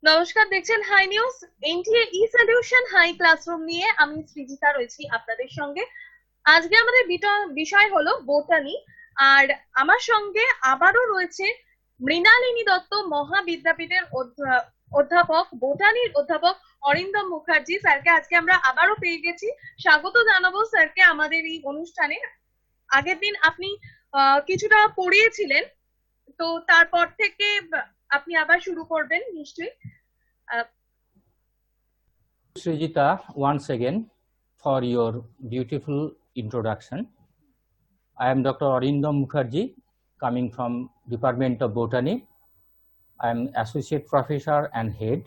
নমস্কার, দেখছেন high news. NTA ই solution high classroom নিয়ে আমি সৃজিতা রয়েছি আপনাদের সঙ্গে। আজকে আমাদের বিষয় হলো বোটানি। আর আমার সঙ্গে আবারও রয়েছে মৃণালিনী দত্ত মহাবিদ্যাপীঠের অধ্যাপক, বোটানির অধ্যাপক অরিন্দম মুখার্জি স্যারকে আজকে আমরা আবারও পেয়ে গেছি। স্বাগত জানাবো স্যারকে আমাদের এই অনুষ্ঠানে। আগের দিন আপনি কিছুটা পড়িয়েছিলেন, তো তারপর থেকে আপনি আবার শুরু করবেন নিশ্চয়ই। Srijita, once again for your beautiful introduction. I am Dr. Arindam Mukherjee, coming from Department of Botany. I am Associate Professor and Head,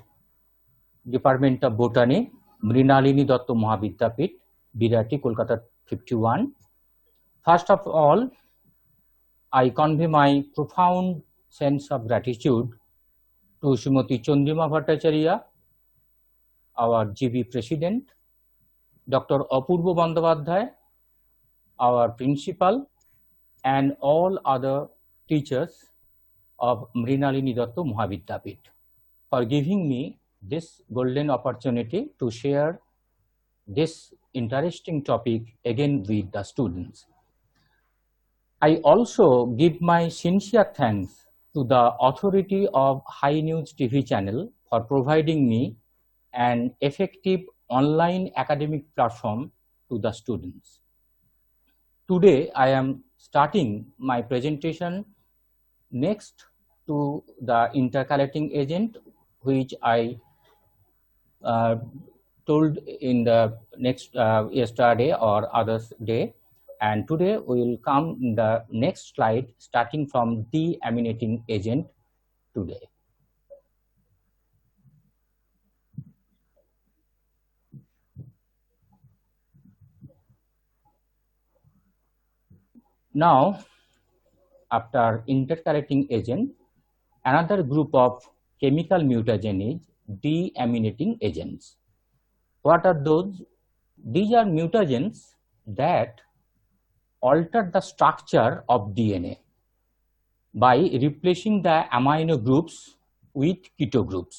Department of Botany, Mrinalini Dotto Mahavidyapith, Birati, Kolkata 51. First of all, I convey my profound sense of gratitude to Srimati Chandrima Bhattacharya, our GB President, Dr. Apurva Bandyopadhyay, our principal, and all other teachers of Mrinalini Dotto Mahavidyapith for giving me this golden opportunity to share this interesting topic again with the students. I also give my sincere thanks to the authority of High News TV channel for providing me an effective online academic platform to the students. Today, I am starting my presentation next to the intercalating agent, which I told in the next yesterday or others day. And today we will come in the next slide, starting from deaminating agent today. Now, after intercalating agent, another group of chemical mutagen is deaminating agents. What are those? These are mutagens that alter the structure of DNA by replacing the amino groups with keto groups.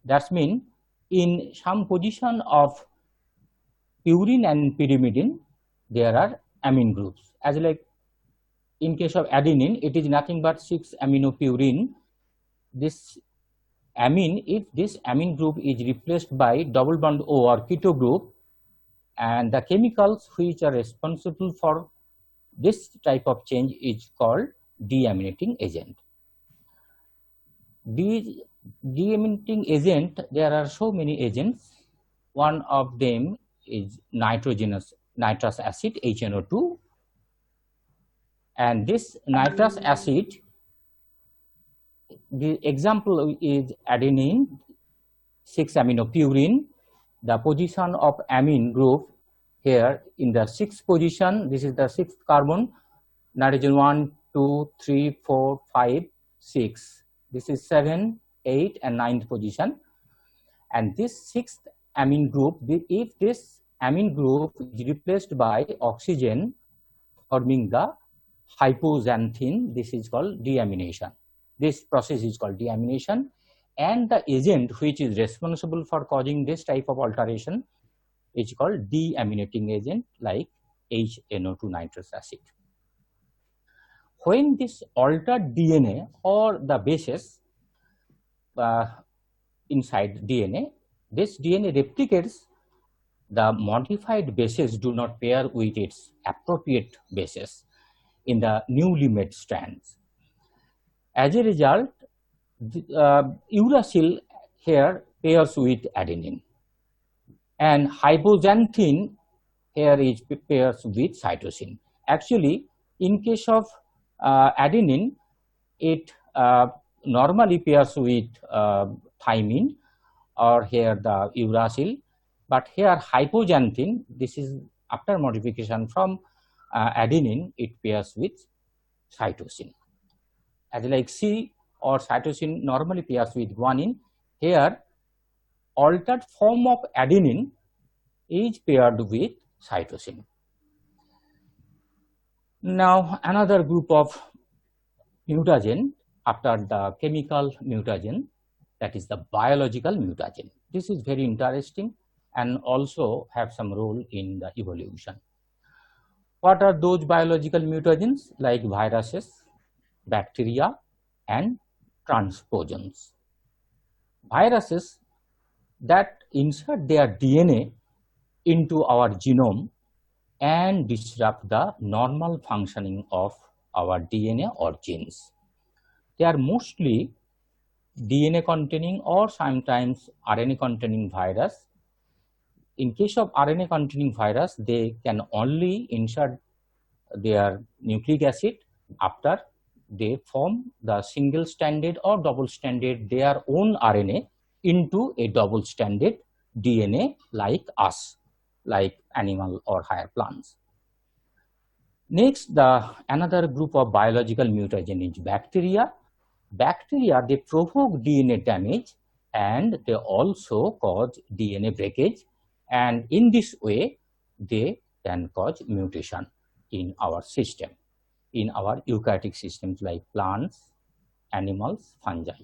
That means in some position of purine and pyrimidine, there are amine groups. As like in case of adenine, it is nothing but 6-aminopurine. This amine, if this amine group is replaced by double bond O or keto group, and the chemicals which are responsible for this type of change is called deaminating agent. These deaminating agent, there are so many agents. One of them is nitrous acid, HNO2, and this nitrous acid, the example is adenine, 6-aminopurine. The position of amine group here in the 6th position, this is the 6th carbon, nitrogen 1, 2, 3, 4, 5, 6. This is 7, 8, and 9th position. And this 6th amine group, if this amine group is replaced by oxygen forming the hypoxanthine, this is called deamination. This process is called deamination, and the agent which is responsible for causing this type of alteration is called deaminating agent, like HNO2 nitrous acid. When this altered DNA or the bases inside DNA, this DNA replicates, the modified bases do not pair with its appropriate bases in the newly made strands. As a result, uracil here pairs with adenine, and hypoxanthine here is pairs with cytosine. Actually, in case of adenine, it normally pairs with thymine, or here the uracil, but here hypoxanthine, this is after modification from adenine, it pairs with cytosine. As like C or cytosine normally pairs with guanine, here altered form of adenine is paired with cytosine. Now another group of mutagen after the chemical mutagen, that is the biological mutagen. This is very interesting and also have some role in the evolution. What are those biological mutagens? Like viruses, bacteria, and transposons. Viruses that insert their DNA into our genome and disrupt the normal functioning of our DNA or genes. They are mostly DNA containing or sometimes RNA containing virus. In case of RNA containing virus, they can only insert their nucleic acid after they form the single stranded or double stranded their own RNA into a double stranded DNA like us, like animal or higher plants. Next, another group of biological mutagen is bacteria. Bacteria, they provoke DNA damage and they also cause DNA breakage, and in this way they can cause mutation in our system, in our eukaryotic systems like plants, animals, fungi.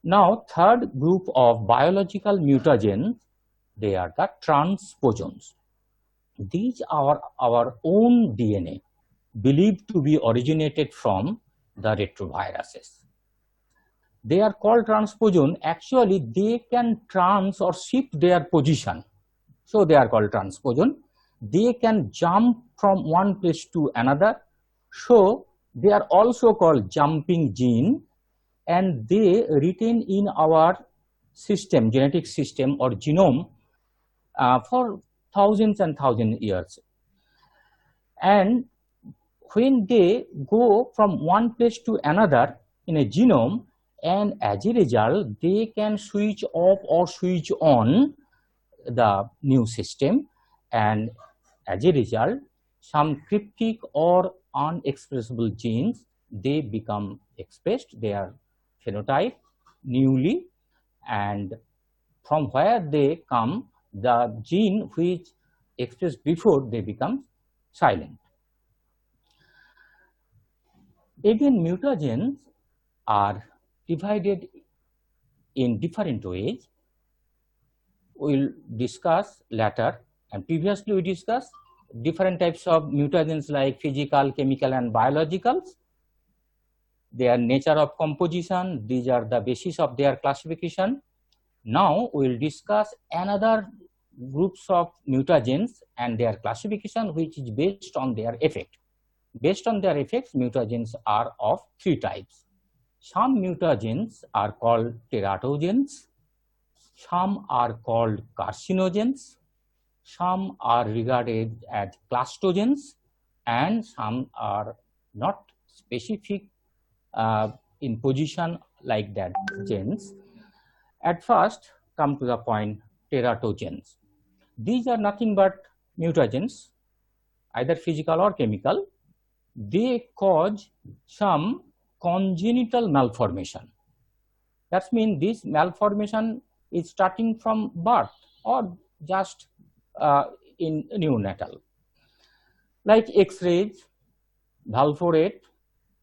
Now, third group of biological mutagens, they are the transposons. These are our own DNA, believed to be originated from the retroviruses. They are called transposon. Actually, they can trans or shift their position. So they are called transposon. They can jump from one place to another. So they are also called jumping gene, and they retain in our system, genetic system or genome for thousands and thousands years. And when they go from one place to another in a genome, and as a result, they can switch off or switch on the new system, and as a result, some cryptic or unexpressible genes, they become expressed, their phenotype newly, and from where they come, the gene which expressed before, they become silent. Again, mutagens are divided in different ways. We'll discuss later, and previously we discussed different types of mutagens like physical, chemical, and biologicals. Their nature of composition, these are the basis of their classification. Now we'll discuss another groups of mutagens and their classification, which is based on their effect. Based on their effects, mutagens are of three types. Some mutagens are called teratogens, some are called carcinogens, some are regarded as clastogens, and some are not specific in position like that genes. At first, come to the point, teratogens. These are nothing but mutagens, either physical or chemical. They cause some congenital malformation. That means this malformation is starting from birth or just in neonatal. Like X-rays, valproate,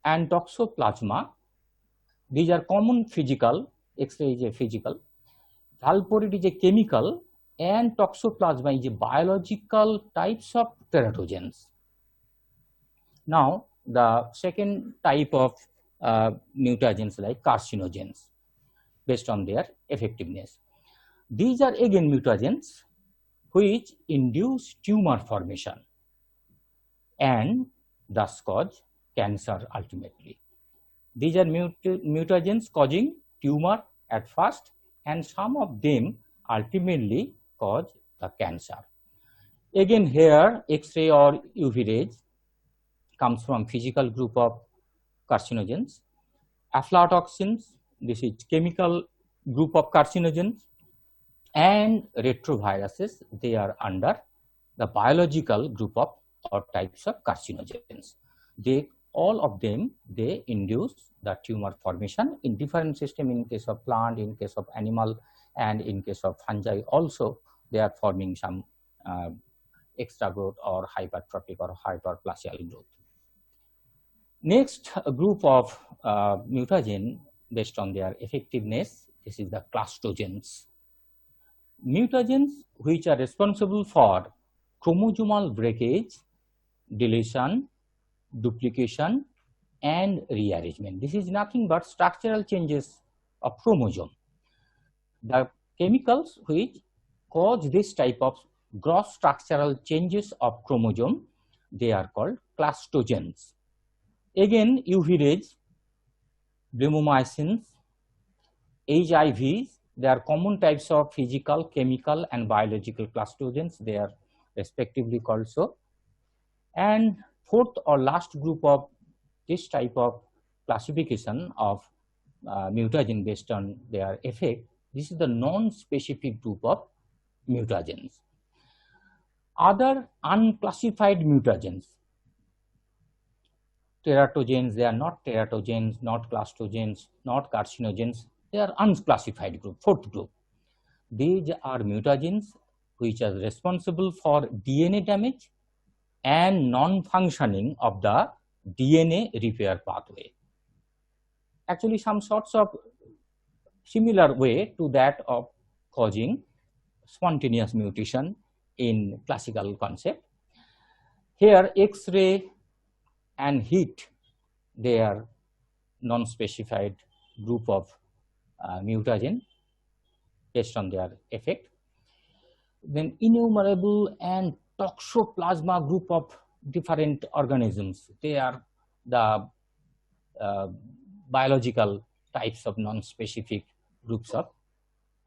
and toxoplasma, these are common physical. X-ray is a physical, valproate is a chemical, and toxoplasma is a biological types of teratogens. Now, the second type of mutagens like carcinogens, based on their effectiveness. These are again mutagens which induce tumor formation and thus cause cancer ultimately. These are mutagens causing tumor at first, and some of them ultimately cause the cancer. Again here, X-ray or UV rays comes from physical group of carcinogens. Aflatoxins, this is chemical group of carcinogens, and retroviruses, they are under the biological group of or types of carcinogens. All of them, they induce the tumor formation in different system. In case of plant, in case of animal, and in case of fungi also, they are forming some extra growth or hypertrophic or hyperplasial growth. Next group of mutagen based on their effectiveness This is the clastogens. Mutagens which are responsible for chromosomal breakage, deletion, duplication, and rearrangement. This is nothing but structural changes of chromosome. The chemicals which cause this type of gross structural changes of chromosome, they are called clastogens. Again, UV rays, bleomycins, HIVs, they are common types of physical, chemical, and biological clastogens. They are respectively called so. And fourth or last group of this type of classification of mutagen based on their effect, this is the non-specific group of mutagens. Other unclassified mutagens, teratogens, they are not teratogens, not clastogens, not carcinogens, they are unclassified group, fourth group. These are mutagens which are responsible for DNA damage and non-functioning of the DNA repair pathway. Actually, some sorts of similar way to that of causing spontaneous mutation in classical concept. Here, X-ray and heat, they are non-specified group of mutagen based on their effect. Then innumerable and toxoplasma group of different organisms, they are the biological types of non-specific groups of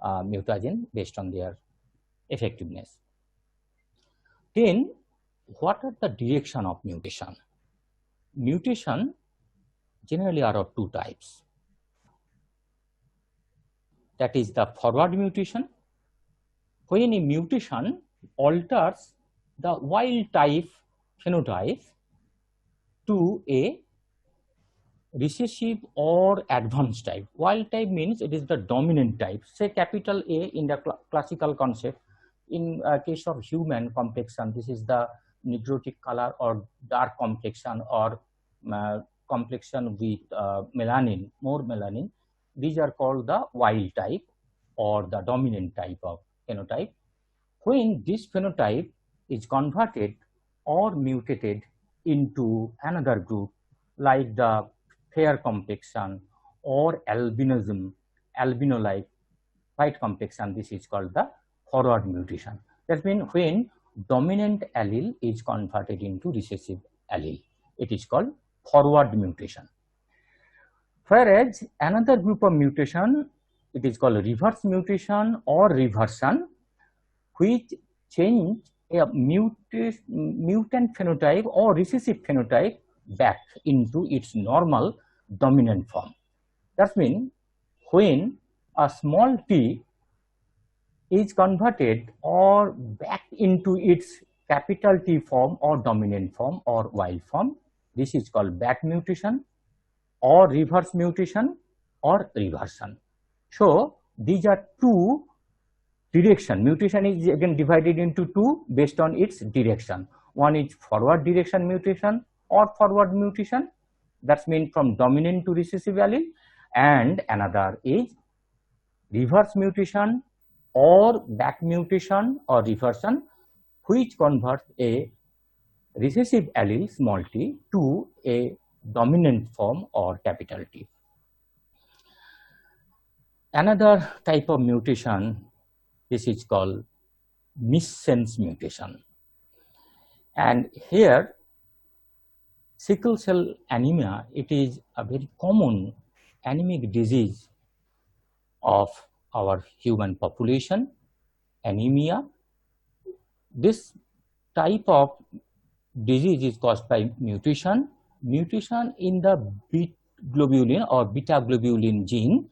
mutagen based on their effectiveness. Then, what are the direction of mutation? Mutation generally are of two types. That is the forward mutation, when a mutation alters the wild type phenotype to a recessive or advanced type. Wild type means it is the dominant type, say capital A in the classical concept. In case of human complexion, this is the necrotic color or dark complexion or complexion with melanin, more melanin. These are called the wild type or the dominant type of phenotype. When this phenotype is converted or mutated into another group like the fair complexion or albinism, albino-like white complexion, this is called the forward mutation. That means when dominant allele is converted into recessive allele, it is called forward mutation. Whereas another group of mutation, it is called reverse mutation or reversion, which change a mutant phenotype or recessive phenotype back into its normal dominant form. That means when a small t is converted or back into its capital T form or dominant form or wild form, this is called back mutation or reverse mutation or reversion. So these are two direction. Mutation is again divided into two based on its direction. One is forward direction mutation or forward mutation, that means from dominant to recessive allele, and another is reverse mutation or back mutation or reversion, which converts a recessive allele small t to a dominant form or capital T. Another type of mutation, this is called missense mutation. And here, sickle cell anemia, it is a very common anemic disease of our human population, anemia. This type of disease is caused by mutation in the globulin or beta globulin gene,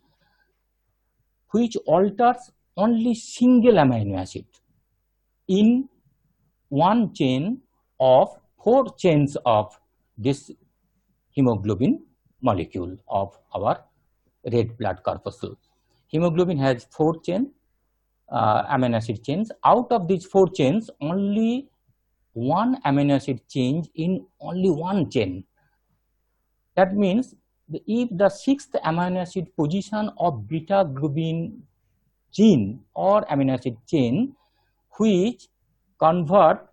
which alters only single amino acid in one chain of 4 chains of this hemoglobin molecule of our red blood corpuscle. Hemoglobin has 4 amino acid chains. Out of these 4 chains, only one amino acid change in only one chain. That means if the sixth amino acid position of beta globin gene or amino acid chain which convert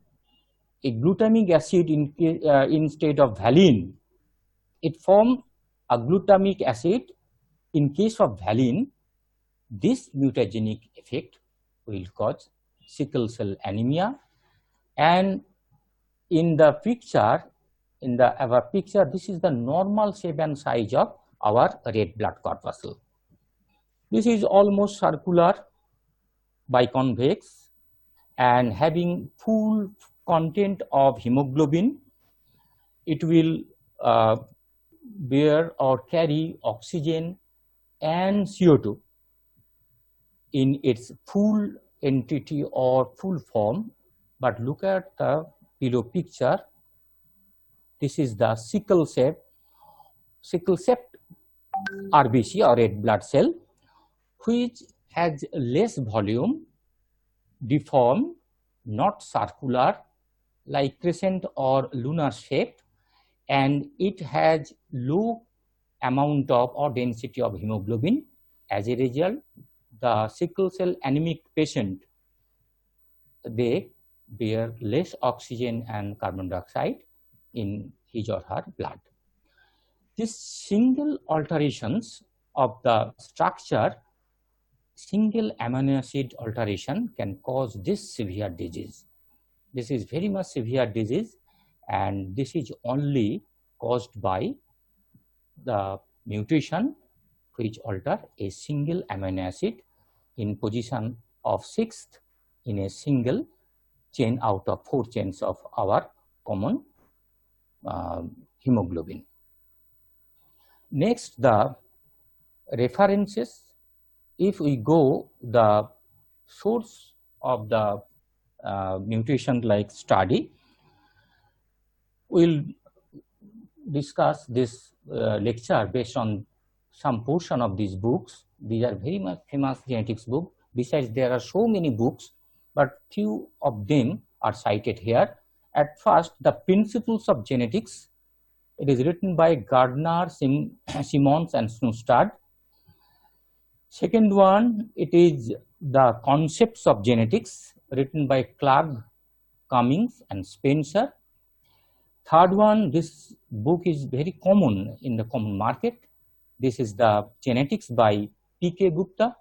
a glutamic acid instead of valine, it forms a glutamic acid. In case of valine, this mutagenic effect will cause sickle cell anemia. And in the picture, our picture, this is the normal shape and size of our red blood corpuscle. This is almost circular, biconvex, and having full content of hemoglobin. It will bear or carry oxygen and CO2 in its full entity or full form. But look at the below picture. This is the sickle shaped RBC or red blood cell, which has less volume, deformed, not circular like crescent or lunar shape, and it has low amount of or density of hemoglobin. As a result, the sickle cell anemic patient, they bear less oxygen and carbon dioxide in his or her blood. This single alterations of the structure, single amino acid alteration can cause this severe disease. This is very much severe disease, and this is only caused by the mutation which alter a single amino acid in position of sixth in a single chain out of 4 chains of our common hemoglobin. Next, the references. If we go the source of the mutation like study, we'll discuss this lecture based on some portion of these books. These are very much famous genetics books. Besides, there are so many books, but few of them are cited here. At first, The Principles of Genetics. It is written by Gardner, Simmons, and Snustad. Second one, it is The Concepts of Genetics, written by Clark, Cummings, and Spencer. Third one, this book is very common in the common market. This is The Genetics by P.K. Gupta.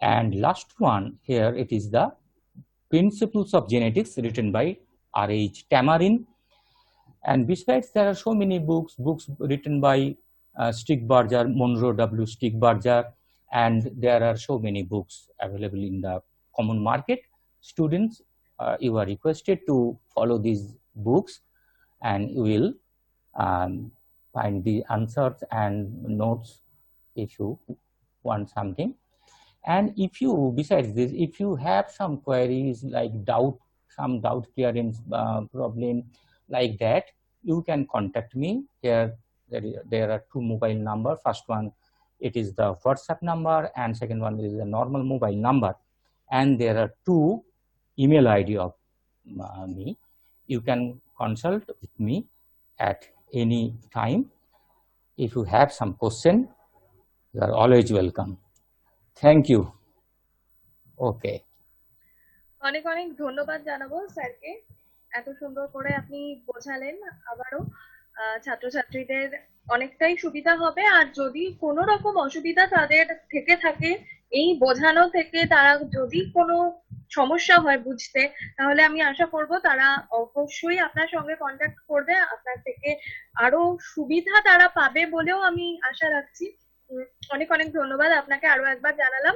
And last one here, it is The Principles of Genetics, written by R.H. Tamarin. And besides, there are so many books written by Stickbarger, Monroe W. Stickbarger, and there are so many books available in the common market. Students, you are requested to follow these books, and you will find the answers and notes if you want something. And if you, besides this, if you have some queries like some doubt clearance problem like that, you can contact me. Here there are 2 mobile numbers. First one, it is the WhatsApp number, and second one is the normal mobile number. And there are 2 email ID of me. You can consult with me at any time. If you have some question, you are always welcome. Thank you. Okay. অনেক অনেক ধন্যবাদ জানাবো স্যারকে, এত সুন্দর করে আপনি বোঝালেন। আবারও ছাত্রছাত্রীদের অনেকটাই সুবিধা হবে। আর যদি কোনো রকম অসুবিধা তাদের থেকে থাকে এই বোঝানো থেকে, তারা যদি কোনো সমস্যা হয় বুঝতে, তাহলে আমি আশা করব তারা অবশ্যই আপনার সঙ্গে কন্ট্যাক্ট করবে, আপনার থেকে আরো সুবিধা তারা পাবে বলেও আমি আশা রাখছি। অনেক অনেক ধন্যবাদ আপনাকে আরো একবার জানালাম।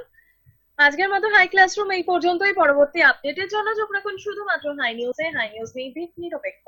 আজকের মতো হাই ক্লাসরুম এই পর্যন্তই। পরবর্তী আপডেটের জন্য চোখ রাখুন শুধুমাত্র হাই নিউজে। হাই নিউজ নির্ভীক, নিরপেক্ষ।